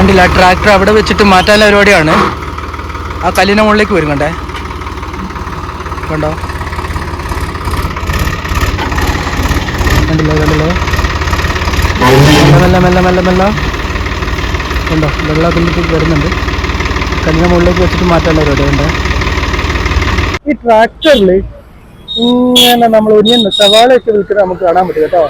കണ്ടില്ല, ട്രാക്ടർ അവിടെ വെച്ചിട്ട് മാറ്റാനുള്ള പരിപാടിയാണ്. ആ കല്ലിൻ്റെ മുകളിലേക്ക് വരും, കണ്ടോ? കണ്ടില്ലേ മെല്ലെ മെല്ലെ മെല്ലെ മെല്ലെ കണ്ടോ, വെള്ളത്തിലേക്ക് വരുന്നുണ്ട്. കല്ലിൻ്റെ മുകളിലേക്ക് വെച്ചിട്ട് മാറ്റാനുള്ള പരിപാടി കണ്ടോ. ഈ ട്രാക്ടറിൽ ഇങ്ങനെ നമ്മൾ ഒനിയൻ സവാളയൊക്കെ വിൽക്കുന്നത് നമുക്ക് കാണാൻ പറ്റും കേട്ടോ.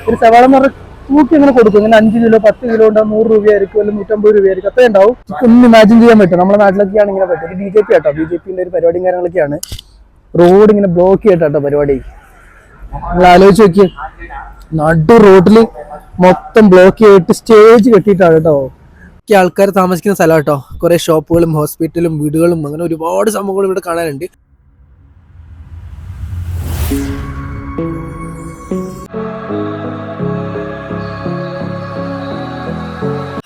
ഒരു സവാള എന്ന് പറഞ്ഞാൽ തൂക്കി ഇങ്ങനെ കൊടുക്കും. ഇങ്ങനെ 5 കിലോ 10 കിലോ ഉണ്ടാവും, 100 രൂപയായിരിക്കും, അല്ലെങ്കിൽ 150 രൂപയായിരിക്കും, അത്രേ ഉണ്ടാവും. ഒന്ന് ഇമാജിൻ ചെയ്യാൻ പറ്റും. നമ്മുടെ നാട്ടിലൊക്കെയാണ് ഇങ്ങനെ പറ്റും. ഒരു BJP കേട്ടോ, BJPന്റെ ഒരു പരിപാടിയും കാര്യങ്ങളൊക്കെയാണ്. റോഡ് ഇങ്ങനെ ബ്ലോക്ക് ചെയ്തിട്ടോ പരിപാടി. നിങ്ങൾ ആലോചിച്ച് നോക്കിയേ, നടു റോഡിൽ മൊത്തം ബ്ലോക്ക് ചെയ്തിട്ട് സ്റ്റേജ് കെട്ടിയിട്ടാണ് കേട്ടോ. ഒക്കെ ആൾക്കാർ താമസിക്കുന്ന സ്ഥലം കേട്ടോ. കുറെ ഷോപ്പുകളും ഹോസ്പിറ്റലും വീടുകളും അങ്ങനെ ഒരുപാട് സംഭവങ്ങൾ ഇവിടെ കാണാനുണ്ട്.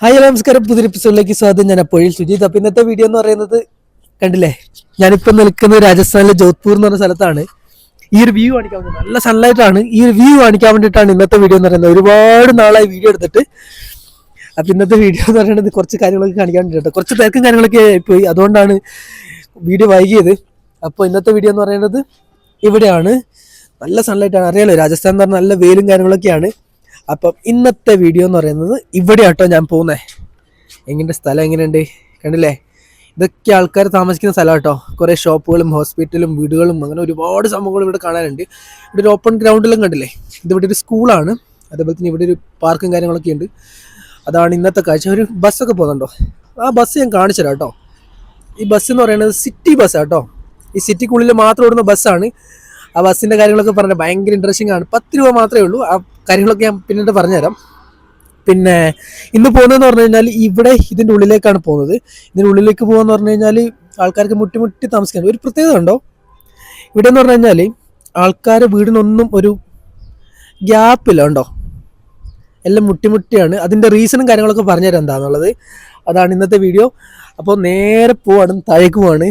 ഹായ്, നമസ്കാരം. പുതിയ എപ്പിസോഡിലേക്ക് സ്വാഗതം. ഞാൻ അപ്പോഴിൽ സുജിത്. അപ്പം ഇന്നത്തെ വീഡിയോ എന്ന് പറയുന്നത് കണ്ടില്ലേ, ഞാനിപ്പോൾ നിൽക്കുന്നത് രാജസ്ഥാനിലെ ജോധ്പൂർ എന്ന് പറഞ്ഞ സ്ഥലത്താണ്. ഈ ഒരു വ്യൂ കാണിക്കാൻ വേണ്ടി, നല്ല സൺലൈറ്റ് ആണ്. ഈ ഒരു വ്യൂ കാണിക്കാൻ വേണ്ടിയിട്ടാണ് ഇന്നത്തെ വീഡിയോ എന്ന് പറയുന്നത്. ഒരുപാട് നാളായി വീഡിയോ എടുത്തിട്ട്. അപ്പം ഇന്നത്തെ വീഡിയോ എന്ന് പറയുന്നത് കുറച്ച് കാര്യങ്ങളൊക്കെ കാണിക്കാൻ വേണ്ടിയിട്ട്, കുറച്ച് തിരക്കും കാര്യങ്ങളൊക്കെ പോയി, അതുകൊണ്ടാണ് വീഡിയോ വൈകിയത്. അപ്പോൾ ഇന്നത്തെ വീഡിയോ എന്ന് പറയുന്നത് ഇവിടെയാണ്. നല്ല സൺലൈറ്റ് ആണ്, അറിയാലോ രാജസ്ഥാൻ എന്ന് പറഞ്ഞാൽ നല്ല വെയിലും കാര്യങ്ങളൊക്കെയാണ്. അപ്പം ഇന്നത്തെ വീഡിയോ എന്ന് പറയുന്നത് ഇവിടെ ആട്ടോ ഞാൻ പോകുന്നത്. എങ്ങനെ സ്ഥലം എങ്ങനെയുണ്ട് കണ്ടില്ലേ, ഇതൊക്കെ ആൾക്കാർ താമസിക്കുന്ന സ്ഥലം കേട്ടോ. കുറേ ഷോപ്പുകളും ഹോസ്പിറ്റലും വീടുകളും അങ്ങനെ ഒരുപാട് സംഭവങ്ങൾ ഇവിടെ കാണാനുണ്ട്. ഇവിടെ ഒരു ഓപ്പൺ ഗ്രൗണ്ടിലും കണ്ടില്ലേ, ഇതിവിടെ ഒരു സ്കൂളാണ്. അതേപോലെ തന്നെ ഇവിടെ ഒരു പാർക്കും കാര്യങ്ങളൊക്കെ ഉണ്ട്. അതാണ് ഇന്നത്തെ കാഴ്ച. ഒരു ബസ്സൊക്കെ പോകുന്നുണ്ടോ, ആ ബസ് ഞാൻ കാണിച്ചു തരാം കേട്ടോ. ഈ ബസ് എന്ന് പറയുന്നത് സിറ്റി ബസ്സാണ് കേട്ടോ. ഈ സിറ്റിക്കുള്ളിൽ മാത്രം ഓടുന്ന ബസ്സാണ്. ആ ബസ്സിൻ്റെ കാര്യങ്ങളൊക്കെ പറഞ്ഞാൽ ഭയങ്കര ഇൻട്രസ്റ്റിംഗ് ആണ്. 10 രൂപ മാത്രമേ ഉള്ളൂ. ആ കാര്യങ്ങളൊക്കെ ഞാൻ പിന്നീട് പറഞ്ഞുതരാം. പിന്നെ ഇന്ന് പോകുന്നതെന്ന് പറഞ്ഞു കഴിഞ്ഞാൽ ഇവിടെ ഇതിൻ്റെ ഉള്ളിലേക്കാണ് പോകുന്നത്. ഇതിൻ്റെ ഉള്ളിലേക്ക് പോകുകയെന്ന് പറഞ്ഞു കഴിഞ്ഞാൽ ആൾക്കാർക്ക് മുട്ടി താമസിക്കാൻ ഒരു പ്രത്യേകത ഉണ്ടോ ഇവിടെ എന്ന് പറഞ്ഞു കഴിഞ്ഞാൽ, ആൾക്കാർ വീടിനൊന്നും ഒരു ഗ്യാപ്പില്ല ഉണ്ടോ, എല്ലാം മുട്ടിയാണ്. അതിൻ്റെ റീസണും കാര്യങ്ങളൊക്കെ പറഞ്ഞുതരാം എന്താണെന്നുള്ളത്. അതാണ് ഇന്നത്തെ വീഡിയോ. അപ്പോൾ നേരെ പോവാണ്, താഴേക്ക് പോവാണ്.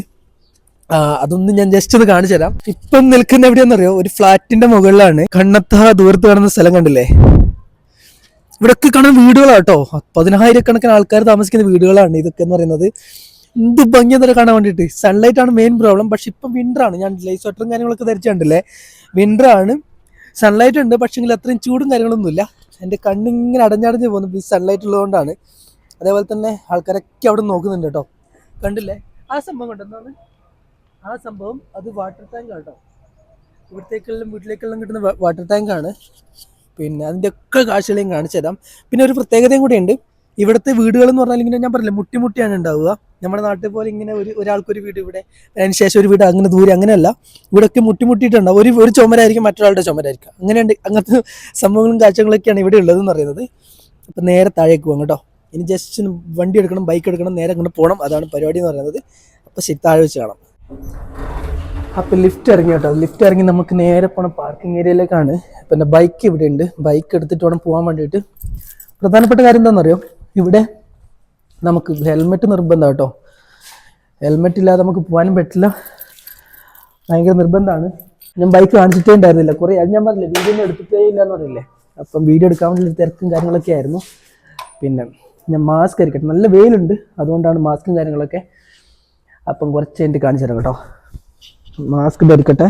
അതൊന്നും ഞാൻ ജസ്റ്റ് ഒന്ന് കാണിച്ചു തരാം. ഇപ്പം നിൽക്കുന്ന എവിടെയാണെന്നറിയോ, ഒരു ഫ്ലാറ്റിന്റെ മുകളിലാണ്. കണ്ണത്താ ദൂരത്ത് കാണുന്ന സ്ഥലം കണ്ടില്ലേ, ഇവിടൊക്കെ കാണുന്ന വീടുകളാട്ടോ. 10,000 ആൾക്കാർ താമസിക്കുന്ന വീടുകളാണ് ഇതൊക്കെ എന്ന് പറയുന്നത്. എന്ത് ഭംഗിയെന്നൊക്കെ കാണാൻ വേണ്ടിയിട്ട്. സൺലൈറ്റ് ആണ് മെയിൻ പ്രോബ്ലം. പക്ഷെ ഇപ്പം വിൻ്റർ ആണ്. ഞാൻ ലൈറ്റ് സ്വെറ്ററും കാര്യങ്ങളൊക്കെ ധരിച്ചു കണ്ടില്ലേ, വിൻ്റർ ആണ്. സൺലൈറ്റ് ഉണ്ട്, പക്ഷെങ്കിൽ അത്രയും ചൂടും കാര്യങ്ങളൊന്നുമില്ല. എൻ്റെ കണ്ണിങ്ങനെ അടഞ്ഞടഞ്ഞ് പോകുന്നു ഈ സൺലൈറ്റ് ഉള്ളതുകൊണ്ടാണ്. അതേപോലെ തന്നെ ആൾക്കാരൊക്കെ അവിടെ നോക്കുന്നുണ്ട് കേട്ടോ. കണ്ടില്ലേ ആ സംഭവം കണ്ടെന്താണ് ആ സംഭവം, അത് വാട്ടർ ടാങ്ക് കേട്ടോ. ഇവിടത്തേക്കെല്ലാം വീട്ടിലേക്കെല്ലാം കിട്ടുന്ന വാട്ടർ ടാങ്കാണ്. പിന്നെ അതിൻ്റെ ഒക്കെ കാഴ്ചകളെയും കാണിച്ചു തരാം. പിന്നെ ഒരു പ്രത്യേകതയും കൂടെ ഉണ്ട്. ഇവിടുത്തെ വീടുകൾ എന്ന് പറഞ്ഞാൽ ഇങ്ങനെ ഞാൻ പറഞ്ഞില്ല, മുട്ടിയാണ് ഉണ്ടാവുക. നമ്മുടെ നാട്ടിൽ പോലെ ഇങ്ങനെ ഒരാൾക്കൊരു വീട് ഇവിടെ, അതിന് ശേഷം ഒരു വീട് അങ്ങനെ ദൂരെ, അങ്ങനെയല്ല. ഇവിടെയൊക്കെ മുട്ടിയിട്ടുണ്ടാവും. ഒരു ചുമരായിരിക്കും മറ്റൊരാളുടെ ചുമരായിരിക്കും. അങ്ങനെയുണ്ട്. അങ്ങനത്തെ സംഭവങ്ങളും കാഴ്ചകളൊക്കെയാണ് ഇവിടെ ഉള്ളതെന്ന് പറയുന്നത്. അപ്പം നേരെ താഴേക്ക് പോകും കേട്ടോ. ഇനി ജസ്റ്റ് വണ്ടി എടുക്കണം, ബൈക്ക് എടുക്കണം, നേരെ അങ്ങോട്ട് പോകണം. അതാണ് പരിപാടി എന്ന് പറയുന്നത്. അപ്പോൾ ശരി, താഴെ വെച്ച് കാണാം. അപ്പം ലിഫ്റ്റ് ഇറങ്ങി കേട്ടോ. ലിഫ്റ്റ് ഇറങ്ങി നമുക്ക് നേരെ പോകണം പാർക്കിംഗ് ഏരിയയിലേക്കാണ്. പിന്നെ ബൈക്ക് ഇവിടെ ഉണ്ട്. ബൈക്ക് എടുത്തിട്ട് വേണം പോകാൻ വേണ്ടിയിട്ട്. പ്രധാനപ്പെട്ട കാര്യം എന്താണെന്നറിയോ, ഇവിടെ നമുക്ക് ഹെൽമെറ്റ് നിർബന്ധമാണ് കേട്ടോ. ഹെൽമെറ്റ് ഇല്ലാതെ നമുക്ക് പോകാനും പറ്റില്ല, ഭയങ്കര നിർബന്ധമാണ്. ഞാൻ ബൈക്ക് കാണിച്ചിട്ടേ ഉണ്ടായിരുന്നില്ല കുറേ. അത് ഞാൻ പറഞ്ഞില്ലേ, വീഡിയോ ഒന്നും എടുത്തിട്ടേ ഇല്ല എന്ന് പറഞ്ഞില്ലേ. അപ്പം വീഡിയോ എടുക്കാൻ വേണ്ടി തിരക്കും കാര്യങ്ങളൊക്കെ ആയിരുന്നു. പിന്നെ ഞാൻ മാസ്ക് ആയിരിക്കട്ടെ, നല്ല വെയിലുണ്ട്, അതുകൊണ്ടാണ് മാസ്കും കാര്യങ്ങളൊക്കെ. അപ്പം കുറച്ച് കഴിഞ്ഞിട്ട് കാണിച്ചു തരാം കേട്ടോ. മാസ്ക് ധരിക്കട്ടെ,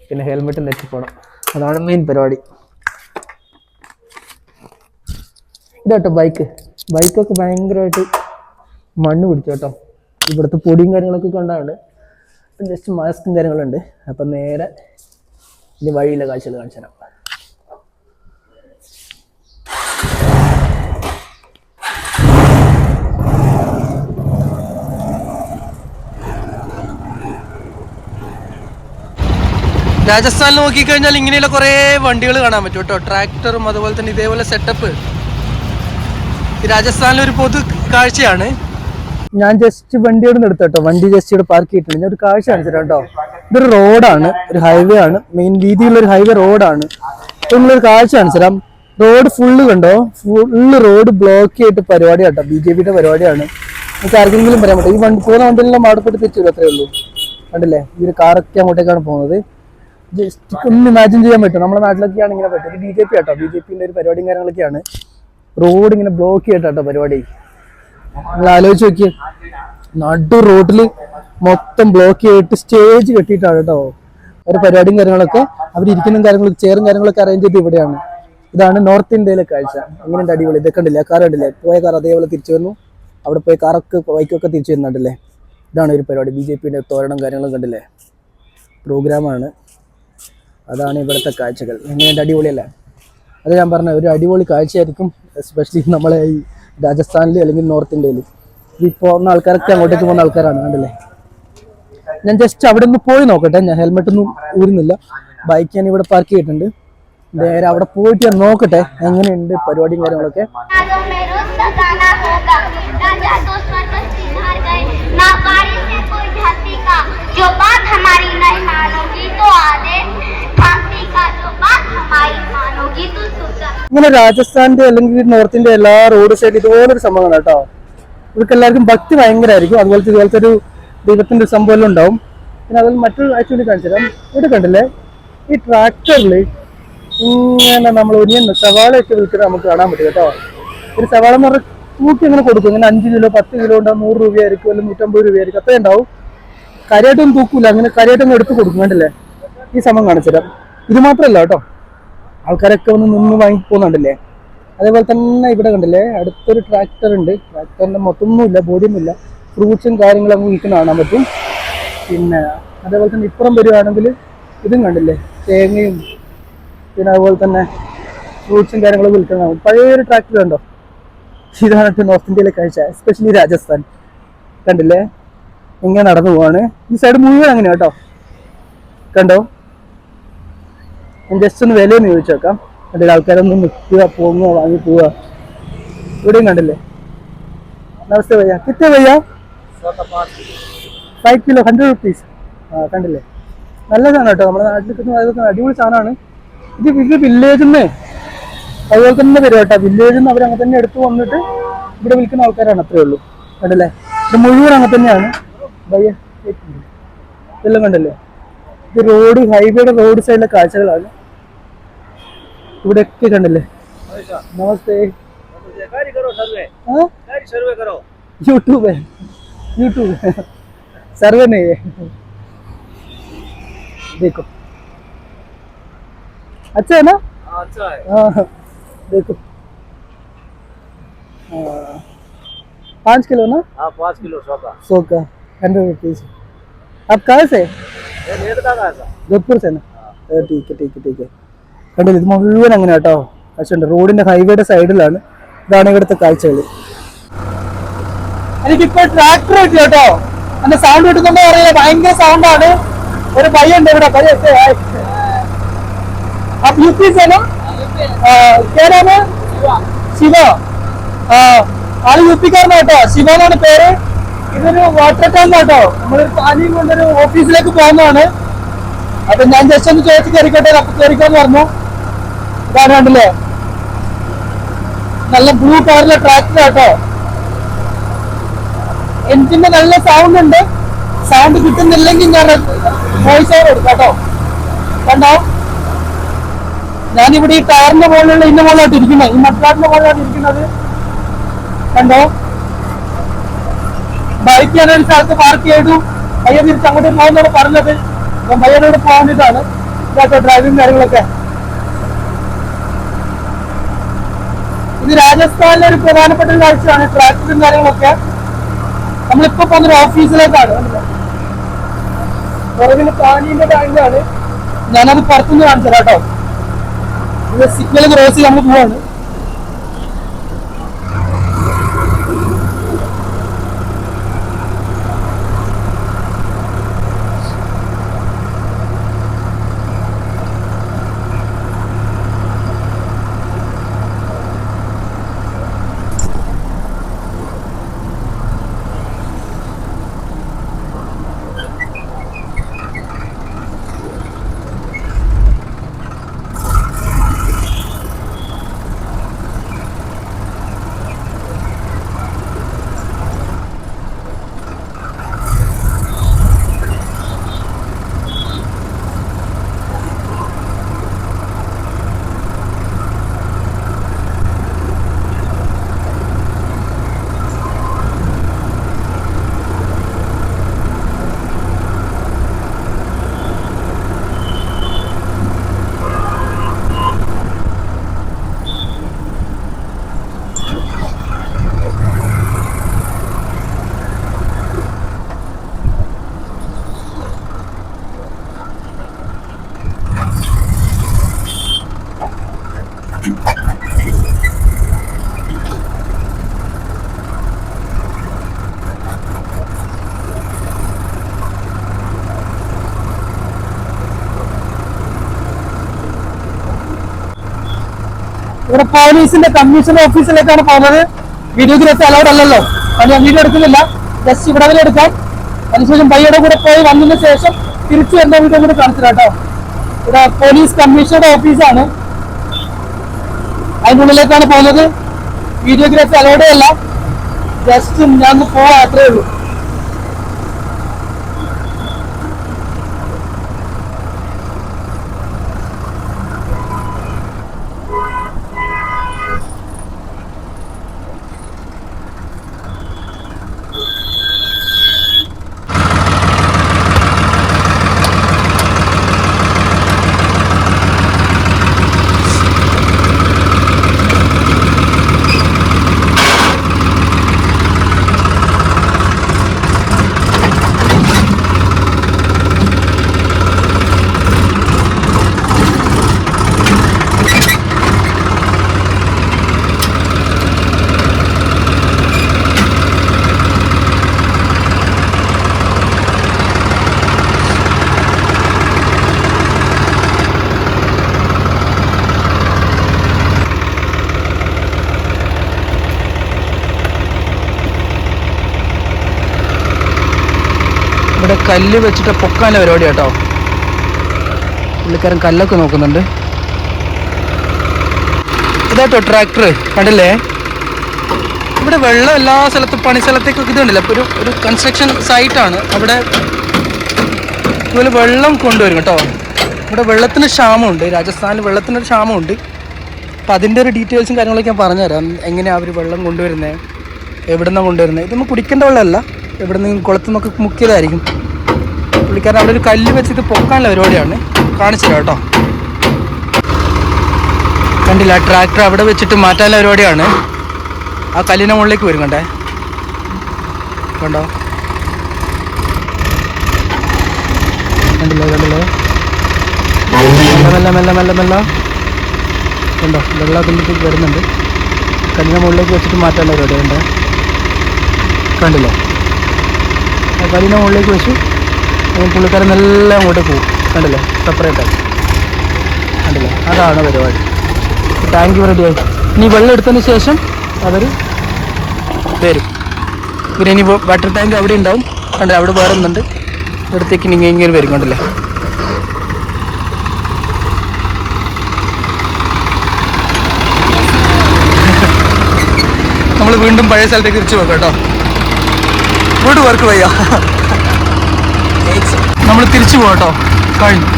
പിന്നെ ഹെൽമെറ്റും ധരിച്ച് പോകണം. അതാണ് മെയിൻ പരിപാടി. ഇതാട്ടോ ബൈക്കൊക്കെ ഭയങ്കരമായിട്ട് മണ്ണ് പിടിച്ചു കേട്ടോ. ഇവിടുത്തെ പൊടിയും കാര്യങ്ങളൊക്കെ കൊണ്ടാണ്. ജസ്റ്റ് മാസ്കും കാര്യങ്ങളുണ്ട്. അപ്പം നേരെ ഇനി വഴിയിലെ കാഴ്ചകൾ കാണിച്ചു തരാം. രാജസ്ഥാനിൽ നോക്കിക്കഴിഞ്ഞാൽ ഇങ്ങനെയുള്ള കുറേ വണ്ടികൾ കാണാൻ പറ്റും കേട്ടോ. ട്രാക്ടറും അതുപോലെ തന്നെ ഇതേപോലെ സെറ്റപ്പ് രാജസ്ഥാനിലൊരു പൊതു കാഴ്ചയാണ്. ഞാൻ ജസ്റ്റ് വണ്ടിയോട് എടുത്തു കേട്ടോ. വണ്ടി ജസ്റ്റ് ഇവിടെ പാർക്ക് ചെയ്തിട്ടുണ്ട്. ഞാൻ ഒരു കാഴ്ച കാണിച്ചു തരാം കേട്ടോ. ഇതൊരു റോഡാണ്, ഒരു ഹൈവേ ആണ്, മെയിൻ വീതിയുള്ള ഒരു ഹൈവേ റോഡാണ്. നിങ്ങളൊരു കാഴ്ച കാണിച്ചു തരാം. റോഡ് ഫുള്ള് കണ്ടോ, ഫുള്ള് റോഡ് ബ്ലോക്ക് ചെയ്തിട്ട് പരിപാടി കേട്ടോ. BJPയുടെ പരിപാടിയാണ്. നമുക്ക് ആർക്കെങ്കിലും പറയാൻ പറ്റും. ഈ വണ്ടി പോകുന്ന വണ്ടിയെല്ലാം മാടപ്പെട്ട് തിരിച്ചു വരും, അത്രേ ഉള്ളൂ. കണ്ടില്ലേ, ഈ ഒരു കാറൊക്കെ അങ്ങോട്ടേക്കാണ് പോകുന്നത്. ജസ്റ്റ് ഒന്ന് ഇമാജിൻ ചെയ്യാൻ പറ്റും. നമ്മുടെ നാട്ടിലൊക്കെയാണ് ഇങ്ങനെ പറ്റും. ഒരു BJP കേട്ടോ, BJPന്റെ ഒരു പരിപാടിയും കാര്യങ്ങളൊക്കെയാണ്. റോഡ് ഇങ്ങനെ ബ്ലോക്ക് ചെയ്തിട്ടോ പരിപാടി. നിങ്ങൾ ആലോചിച്ച് നോക്കിയേ, നടു റോഡിൽ മൊത്തം ബ്ലോക്ക് ചെയ്തിട്ട് സ്റ്റേജ് കെട്ടിയിട്ടാണ് കേട്ടോ ഒരു പരിപാടിയും കാര്യങ്ങളൊക്കെ. അവരിയ്ക്കുന്ന കാര്യങ്ങളൊക്കെ ചെയറും കാര്യങ്ങളൊക്കെ അറേഞ്ച് ചെയ്ത് ഇവിടെയാണ്. ഇതാണ് നോർത്ത് ഇന്ത്യയിലെ കാഴ്ച. എങ്ങനെയുണ്ട്? അടിപൊളി. ഇതൊക്കെ ഉണ്ടല്ലേ, കാർ കണ്ടില്ലേ, പോയ കാർ അതേപോലെ തിരിച്ചു വന്നു. അവിടെ പോയി കാറൊക്കെ ബൈക്കൊക്കെ തിരിച്ചു വരുന്നുണ്ടല്ലേ. ഇതാണ് ഒരു പരിപാടി. BJPന്റെ തോരണം കാര്യങ്ങളും കണ്ടില്ലേ, പ്രോഗ്രാമാണ്. അതാണ് ഇവിടുത്തെ കാഴ്ചകൾ. എങ്ങനെയുണ്ട്? അടിപൊളിയല്ലേ? അത് ഞാൻ പറഞ്ഞ ഒരു അടിപൊളി കാഴ്ചയായിരിക്കും, എസ്പെഷ്യലി നമ്മളെ ഈ രാജസ്ഥാനിൽ അല്ലെങ്കിൽ നോർത്ത് ഇന്ത്യയിൽ. ഈ പോകുന്ന ആൾക്കാരൊക്കെ അങ്ങോട്ടേക്ക് പോകുന്ന ആൾക്കാരാണ്, കണ്ടില്ലേ. ഞാൻ ജസ്റ്റ് അവിടെ നിന്ന് പോയി നോക്കട്ടെ. ഞാൻ ഹെൽമെറ്റ് ഒന്നും ഊരുന്നില്ല, ബൈക്ക് ഞാൻ ഇവിടെ പാർക്ക് ചെയ്തിട്ടുണ്ട്. നേരെ അവിടെ പോയിട്ട് ഞാൻ നോക്കട്ടെ എങ്ങനെയുണ്ട് പരിപാടിയും കാര്യങ്ങളൊക്കെ. ഇങ്ങനെ രാജസ്ഥാന്റെ അല്ലെങ്കിൽ നോർത്ത് ഇന്ത്യ എല്ലാ റോഡ് സൈഡ് ഇതുപോലൊരു സംഭവമാണ് കേട്ടോ. ഇവർക്ക് എല്ലാവർക്കും ഭക്തി ഭയങ്കരമായിരിക്കും. ഇതുപോലത്തെ ഒരു ദൈവത്തിന്റെ സംഭവം എല്ലാം ഉണ്ടാവും. പിന്നെ അതിൽ മറ്റൊരു ആക്ച്വലി കാണിച്ചു തരാം. ഇവിടെ കണ്ടില്ലേ, ഈ ട്രാക്ടറിൽ ഇങ്ങനെ നമ്മൾ ഒനിയൻ സവാളയൊക്കെ വിൽക്കുന്നത് നമുക്ക് കാണാൻ പറ്റും കേട്ടോ. ഒരു സവാള എന്ന് പറഞ്ഞാൽ തൂക്കി അങ്ങനെ കൊടുക്കും. ഇങ്ങനെ 5 കിലോ 10 കിലോ ഉണ്ടാവും. 100 രൂപയായിരിക്കും, അല്ലെങ്കിൽ 150 രൂപയായിരിക്കും, അത്രയും ഉണ്ടാവും. കരയായിട്ടൊന്നും തൂക്കൂല, അങ്ങനെ കരയായിട്ടൊന്നും എടുത്ത് കൊടുക്കും. കണ്ടില്ലേ, ഈ സംഭവം കാണിച്ചു തരാം. ഇത് മാത്രമല്ല കേട്ടോ, ആൾക്കാരൊക്കെ ഒന്ന് നിന്ന് വാങ്ങി പോകുന്നുണ്ടല്ലേ. അതേപോലെ തന്നെ ഇവിടെ കണ്ടില്ലേ, അടുത്തൊരു ട്രാക്ടർ ഉണ്ട്. ട്രാക്ടറിന്റെ മൊത്തമൊന്നുമില്ല, ബോഡിയൊന്നുമില്ല, ഫ്രൂട്ട്സും കാര്യങ്ങളൊക്കെ വിൽക്കുന്ന കാണാൻ പറ്റും. പിന്നെ അതേപോലെ തന്നെ ഇപ്പുറം വരുവാണെങ്കിൽ ഇതും കണ്ടില്ലേ, തേങ്ങയും പിന്നെ അതുപോലെ തന്നെ ഫ്രൂട്ട്സും കാര്യങ്ങളൊക്കെ വിൽക്കുന്നതാണ്. പഴയൊരു ട്രാക്ടർ കണ്ടോ. ഇതാണ് നോർത്ത് ഇന്ത്യയിലെ കാഴ്ച, എസ്പെഷ്യലി രാജസ്ഥാൻ. കണ്ടില്ലേ ഇങ്ങനെ നടന്നു പോവാണ്. ഈ സൈഡ് മുഴുവൻ അങ്ങനെ കേട്ടോ. കണ്ടോ, ഞാൻ ജസ്റ്റ് ഒന്ന് വിലയൊന്ന് ചോദിച്ചു നോക്കാം. കണ്ടില്ല, ആൾക്കാരൊന്നും നിൽക്കുക, പോകുക, വാങ്ങി പോവുക. ഇവിടെയും കണ്ടില്ലേ. നമസ്തേ ഭയ്യ, കിത്തേ ഭയ്യ? 5 കിലോ 100 rupees. കണ്ടില്ലേ, നല്ല സാധനം കേട്ടോ. നമ്മുടെ നാട്ടിൽ കിട്ടുന്ന അടിപൊളി സാധനമാണ് ഇത്. വില്ലേജിൽ നിന്ന് അതുപോലെ തന്നെ വരും കേട്ടോ. വില്ലേജിൽ നിന്ന് അവരങ്ങനെ തന്നെ എടുത്തു വന്നിട്ട് ഇവിടെ വിൽക്കുന്ന ആൾക്കാരാണ്, അത്രേ ഉള്ളൂ. കണ്ടില്ലേ, ഇത് മുഴുവൻ അങ്ങനെ തന്നെയാണ് ഭയ്യ. ഇതെല്ലാം കണ്ടില്ലേ, ഇത് റോഡ്, ഹൈവേയുടെ റോഡ് സൈഡിലെ കാഴ്ചകളാണ്. ഇവിടെയൊക്കെ കണ്ടില്ലേ. നമസ്തേ. യൂട്യൂബ് सर्वे नहीं है, देखो अच्छा है ना? अच्छा है। हाँ देखो, 5 किलो ना? हाँ 5 किलो 100 का 100 rupees. आप कहाँ से? जोधपुर से ना? ठीक है ठीक है ठीक है. കണ്ടില്ല, ഇത് മുഴുവൻ അങ്ങനെ കേട്ടോ. പക്ഷേ റോഡിന്റെ ഹൈവേയുടെ സൈഡിലാണ്. ഇതാണ് ഇവിടുത്തെ കാഴ്ചകൾ. എനിക്കിപ്പോ ട്രാക്ടർ കിട്ടി കേട്ടോ. എന്റെ സൗണ്ട് കിട്ടുന്നുണ്ടോ അറിയില്ല, ഭയങ്കര സൗണ്ടാണ്. ഒരു പയ്യുണ്ട് ഇവിടെ, यूपी से ना? क्या नाम है? ശിവ. ആള് യൂപ്പിക്കാരനാ കേട്ടോ. ശിവ എന്നാണ് പേര്. ഇതൊരു വാട്ടർ ടാങ്ക് കേട്ടോ. നമ്മളൊരു പാനിയും കൊണ്ടൊരു ഓഫീസിലേക്ക് പോകുന്നതാണ്. അപ്പൊ ഞാൻ ജസ്റ്റ് ഒന്ന് ചോദിച്ച് കയറിക്കോട്ടെ, അപ്പൊ കയറിക്കോന്ന് പറഞ്ഞു. ഇതാണ് കണ്ടില്ലേ, നല്ല ബ്ലൂ കളറിലെ ട്രാക്ടർ കേട്ടോ. എൻജിന്റെ നല്ല സൗണ്ട് ഉണ്ട്. സൗണ്ട് കിട്ടുന്നില്ലെങ്കിൽ ഞാൻ വോയിസ് ഓവർ എടുക്കാം കേട്ടോ. കണ്ടോ, ഞാനിവിടെ ഈ ടയറിന്റെ മുകളിലുള്ള ഇതിന്റെ മുകളിലോട്ട് ഇരിക്കുന്നത്, ഈ മട്രാട്ടിന്റെ മുകളിലോട്ട് ഇരിക്കുന്നത്. കണ്ടോ, ബൈക്ക് ഞാനൊരു സ്ഥലത്ത് പാർക്ക് ചെയ്തു. പയ്യ തിരിച്ച് അങ്ങോട്ട് പോകുന്നതാണ് പറഞ്ഞത്. അപ്പം പയ്യനോട് പോകാൻ വേണ്ടിയിട്ടാണ് ഇതൊക്കെ ഡ്രൈവിംഗ് കാര്യങ്ങളൊക്കെ. ഇത് രാജസ്ഥാനിലെ ഒരു പ്രധാനപ്പെട്ട കാഴ്ചയാണ് ട്രാക്ടറും കാര്യങ്ങളൊക്കെ. നമ്മളിപ്പോ പോകുന്നൊരു ഓഫീസിലേക്കാണ്. പുറകിന് പാനീന്റെ ടാങ്കാണ്. ഞാനത് പുറത്തുനിന്ന് കാണിച്ചു തരാം കേട്ടോ. ഇത് സിഗ്നൽ ക്രോസ് ചെയ്ത് നമ്മൾ പോവാണ്. ഇവിടെ പോലീസിന്റെ കമ്മീഷൻ ഓഫീസിലേക്കാണ് പോകുന്നത്. വീഡിയോഗ്രാഫി അലൗഡ് അല്ലല്ലോ, അത് ഞാൻ വീഡിയോ എടുക്കുന്നില്ല. ജസ്റ്റ് ഇവിടെ വരെ എടുക്കാം. അതിനുശേഷം ബൈയുടെ കൂടെ പോയി വന്നതിന് ശേഷം തിരിച്ചു എന്റെ വീഡിയോ കൂടെ കാണിച്ചില്ല കേട്ടോ. ഇവിടെ പോലീസ് കമ്മീഷണറുടെ ഓഫീസാണ്, അതിനുള്ളിലേക്കാണ് പോകുന്നത്. വീഡിയോഗ്രാഫി അലൗഡേ അല്ല, ജസ്റ്റ് ഞാൻ പോവാ, അത്രേ ഉള്ളൂ. ഇവിടെ കല്ല് വെച്ചിട്ട് പൊക്കാൻ്റെ പരിപാടി കേട്ടോ. പുള്ളിക്കാരൻ കല്ലൊക്കെ നോക്കുന്നുണ്ട്. ഇതാട്ടോ ട്രാക്ടർ, കണ്ടില്ലേ? ഇവിടെ വെള്ളം എല്ലാ സ്ഥലത്തും, പണി സ്ഥലത്തേക്കൊക്കെ ഇതുണ്ടല്ലോ. ഇപ്പോൾ ഒരു കൺസ്ട്രക്ഷൻ സൈറ്റാണ്. അവിടെ ഇതുപോലെ വെള്ളം കൊണ്ടുവരും കേട്ടോ. ഇവിടെ വെള്ളത്തിന് ക്ഷാമമുണ്ട്, രാജസ്ഥാനിൽ വെള്ളത്തിനൊരു ക്ഷാമമുണ്ട്. അപ്പം അതിൻ്റെ ഒരു ഡീറ്റെയിൽസും കാര്യങ്ങളൊക്കെ ഞാൻ പറഞ്ഞുതരാം. എങ്ങനെയാണ് അവർ വെള്ളം കൊണ്ടുവരുന്നത്, എവിടെ നിന്നാണ് കൊണ്ടുവരുന്നത്. ഇതൊന്നും കുടിക്കേണ്ട വെള്ളമല്ല, എവിടെ നിന്ന് കുളത്തു നിന്നൊക്കെ മുക്കിയതായിരിക്കും. പുള്ളിക്കാരൻ അവിടെ ഒരു കല്ല് വെച്ചിട്ട് പൊക്കാനുള്ള പരിപാടിയാണ്, കാണിച്ചു തരാം കേട്ടോ. കണ്ടില്ല, ട്രാക്ടർ അവിടെ വെച്ചിട്ട് മാറ്റാനുള്ള പരിപാടിയാണ്. ആ കല്ലിൻ്റെ മുകളിലേക്ക് വരും, കണ്ടേ? കണ്ടോ? കണ്ടില്ലേ? കണ്ടില്ലേ? മെല്ലെ മെല്ലെ മെല്ലെ മെല്ലെ കണ്ടോ? വെള്ളം അതിലേക്ക് വരുന്നുണ്ട്. കല്ലിൻ്റെ മുകളിലേക്ക് വെച്ചിട്ട് മാറ്റാനുള്ള പരിപാടി ഉണ്ട്. കണ്ടില്ലേ? ആ കല്ലിൻ്റെ മുകളിലേക്ക് വെച്ചു പുള്ളിക്കാരൻ എല്ലാം അങ്ങോട്ട് പോകും. കണ്ടില്ലേ? സെപ്പറേറ്റായി. കണ്ടില്ലേ? അതാണ് പരിപാടി. ടാങ്ക് റെഡിയായി. ഇനി വെള്ളം എടുത്തതിന് ശേഷം അവർ വരും. പിന്നെ ഇനി വാട്ടർ ടാങ്ക് അവിടെ ഉണ്ടാവും. കണ്ടില്ലേ? അവിടെ വേറെ ഒന്നുണ്ട്. ഇവിടത്തേക്ക് ഇങ്ങനെ വരും. കണ്ടില്ലേ? നമ്മൾ വീണ്ടും പഴയ സ്ഥലത്തേക്ക് തിരിച്ചു പോകാം കേട്ടോ. വീട് വർക്ക് വയ്യ, നമ്മൾ തിരിച്ചു പോകട്ടോ. കഴിഞ്ഞു.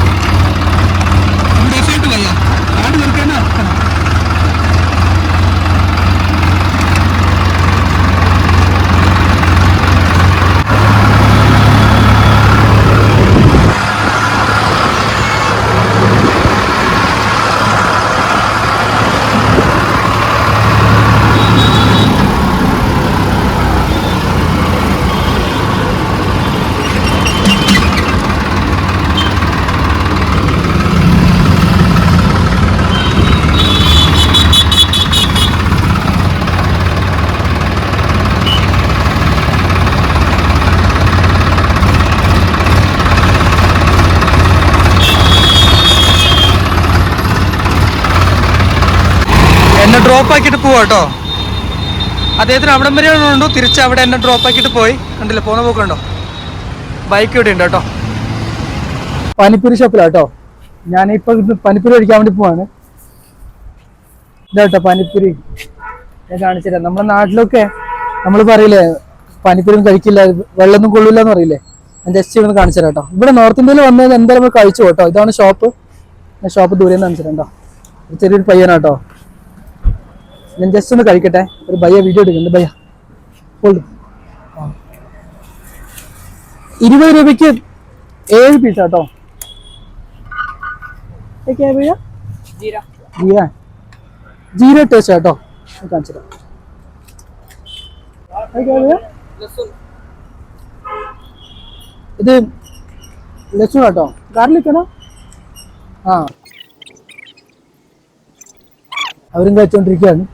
എന്നെ ഡ്രോപ്പ് ആക്കിയിട്ട് പോവാ കേട്ടോ. അദ്ദേഹത്തിന് അവിടം വരെ ഉണ്ടോ, തിരിച്ച് അവിടെ എന്നെ ഡ്രോപ്പ് ആക്കിയിട്ട് പോയി. കണ്ടില്ല, പോകുന്ന പോക്കുണ്ടോ? ബൈക്ക് ഇവിടെ ഉണ്ട് കേട്ടോ. പാനിപ്പൂരി ഷോപ്പിലാട്ടോ. ഞാനിപ്പോൾ പാനിപ്പൂരി കഴിക്കാൻ വേണ്ടി പോവാണ്. ഇതാട്ടോ പാനിപ്പൂരി ഞാൻ കാണിച്ചുതരാം. നമ്മുടെ നാട്ടിലൊക്കെ നമ്മൾ പറയില്ലേ പാനിപ്പൂരി കഴിക്കില്ല, വെള്ളമൊന്നും കൊള്ളില്ല എന്ന് പറയില്ലേ. ഞാൻ ജസ്റ്റ് ഇവിടെ കാണിച്ചു തരാം കേട്ടോ. ഇവിടെ നോർത്ത് ഇന്ത്യയിൽ വന്നത് എന്തായാലും നമ്മൾ കഴിച്ചു കേട്ടോ. ഇതാണ് ഷോപ്പ്. ഞാൻ ഷോപ്പ് ദൂരെ നിന്ന് കാണിച്ചു തരാം കേട്ടോ. ചെറിയൊരു പയ്യനാട്ടോ. ഞാൻ ജസ്റ്റ് ഒന്ന് കഴിക്കട്ടെ. ഒരു ഭയ്യ വീഡിയോ എടുക്കുന്നുണ്ട്. ഭയ്യ 20 രൂപയ്ക്ക് 7 പീസ് കേട്ടോ. ജീര ടേസ്റ്റ് കേട്ടോ. കാണിച്ചിട്ട് ഇത് ലസൂൺ കേട്ടോ. ഗാർലിക് ആണോ? ആ, അവരും കഴിച്ചോണ്ടിരിക്കുകയാണ്.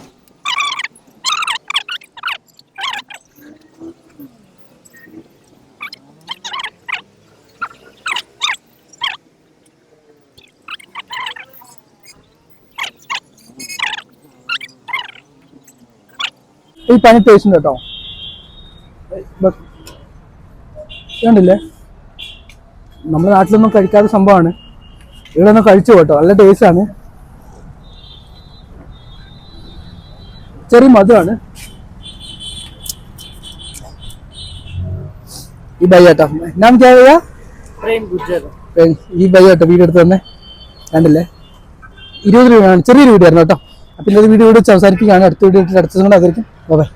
ഈ പനി ടേസ്റ്റ് ഉണ്ട് കേട്ടോ. കണ്ടില്ലേ, നമ്മുടെ നാട്ടിലൊന്നും കഴിക്കാത്ത സംഭവമാണ്, ഇവിടെ ഒന്ന് കഴിച്ചു കേട്ടോ. നല്ല ടേസ്റ്റ് ആണ്, ചെറിയ മധുരമാണ്. ഈ ഭയ്യാട്ടോ നാം ക്യാ ഭയ്യാ? ഈ ഭയ്യാട്ടോ വീഡിയോ എടുത്ത് തന്നെ കണ്ടില്ലേ, 20 രൂപയാണ്, ചെറിയൊരു വീഡിയോ ആയിരുന്നു കേട്ടോ. അപ്പം ഇന്നത്തെ വീഡിയോ ഇവിടെ അവസാനിപ്പിക്കുകയാണ്. അടുത്ത വീഡിയോ അടുത്ത ദിവസം കൂടെ അതായിരിക്കും. ബൈ.